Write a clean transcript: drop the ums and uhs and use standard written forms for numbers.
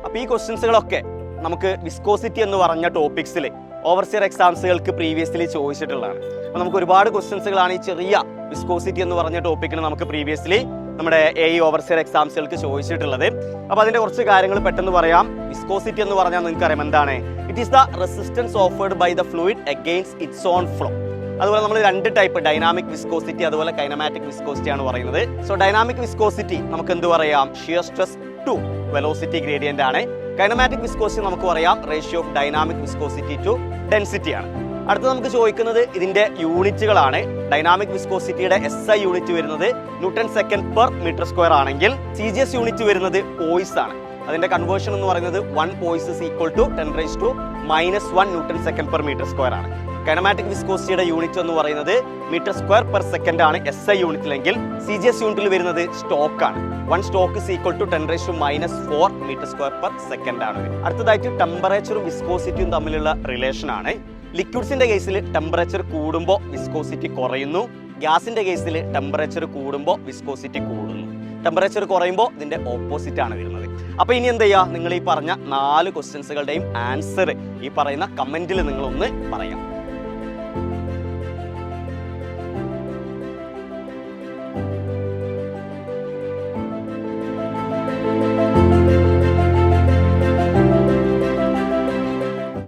അപ്പോൾ ഈ ക്വസ്റ്റ്യൻസുകളൊക്കെ നമുക്ക് വിസ്കോസിറ്റി എന്ന് പറഞ്ഞ ടോപ്പിക്സിൽ ഓവർസിയർ എക്സാംസുകൾക്ക് പ്രീവിയസ്ലി ചോദിച്ചിട്ടുള്ളതാണ്. അപ്പോൾ നമുക്ക് ഒരുപാട് ക്വസ്റ്റ്യൻസുകളാണ് ഈ ചെറിയ വിസ്കോസിറ്റി എന്ന് പറഞ്ഞ ടോപ്പിക്കിന് നമുക്ക് പ്രീവിയസ്ലി നമ്മുടെ ഓവർസിയർ എക്സാംസുകൾക്ക് ചോദിച്ചിട്ടുള്ളത്. അപ്പോൾ അതിൻ്റെ കുറച്ച് കാര്യങ്ങൾ പെട്ടെന്ന് പറയാം. വിസ്കോസിറ്റി എന്ന് പറഞ്ഞാൽ നിങ്ങൾക്കറിയാം എന്താണ്? It is the resistance offered by the fluid against its own flow. അതുപോലെ നമ്മൾ 2 ടൈപ്പ്, ഡൈനാമിക് വിസ്കോസിറ്റി അതുപോലെ കൈനമാറ്റിക് വിസ്കോസിറ്റി ആണ് പറയുന്നത്. സോ ഡൈനാമിക് വിസ്കോസിറ്റി നമുക്ക് എന്ത് പറയാം? Shear stress to velocity gradient ആണ്. കൈനമാറ്റിക് വിസ്കോസിറ്റി നമുക്ക് പറയാം ratio of dynamic viscosity to density ആണ്. അടുത്ത നമുക്ക് ചോദിക്കുന്നത് ഇതിന്റെ യൂണിറ്റുകളാണ്. ഡൈനാമിക് വിസ്കോസിറ്റിയുടെ SI യൂണിറ്റ് വരുന്നത് newton second per metre square ആണെങ്കിൽ CGS യൂണിറ്റ് വരുന്നത് പോയിസ് ആണ്. അതിന്റെ കൺവേർഷൻ എന്ന് പറയുന്നത് 1 poise is equal to 10⁻⁻⁻1 newton second per metre square ആണ്. കൈനമാറ്റിക് വിസ്കോസിറ്റിയുടെ യൂണിറ്റ് എന്ന് പറയുന്നത് മീറ്റർ സ്ക്വയർ പെർ സെക്കൻഡ് ആണ് SI യൂണിറ്റിലെങ്കിൽ CGS യൂണിറ്റിൽ വരുന്നത് സ്റ്റോക്ക് ആണ്. 1 stoke is equal to 10⁻⁻4 metre square per second ആണ്. അടുത്തതായിട്ട് ടെമ്പറേച്ചറും വിസ്കോസിറ്റിയും തമ്മിലുള്ള റിലേഷൻ ആണ്. ലിക്വിഡ്സിന്റെ കേസിൽ ടെമ്പറേച്ചർ കൂടുമ്പോൾ വിസ്കോസിറ്റി കുറയുന്നു, ഗ്യാസിന്റെ കേസിൽ ടെമ്പറേച്ചർ കൂടുമ്പോൾ വിസ്കോസിറ്റി കൂടുന്നു. ടെമ്പറേച്ചർ കുറയുമ്പോൾ ഇതിന്റെ ഓപ്പോസിറ്റ് ആണ് വരുന്നത്. അപ്പോൾ ഇനി എന്ത് ചെയ്യുക? നിങ്ങൾ ഈ പറഞ്ഞ 4 ക്വസ്റ്റ്യൻസുകളുടെയും ആൻസർ ഈ പറയുന്ന കമന്റിൽ നിങ്ങളൊന്ന് പറയാം.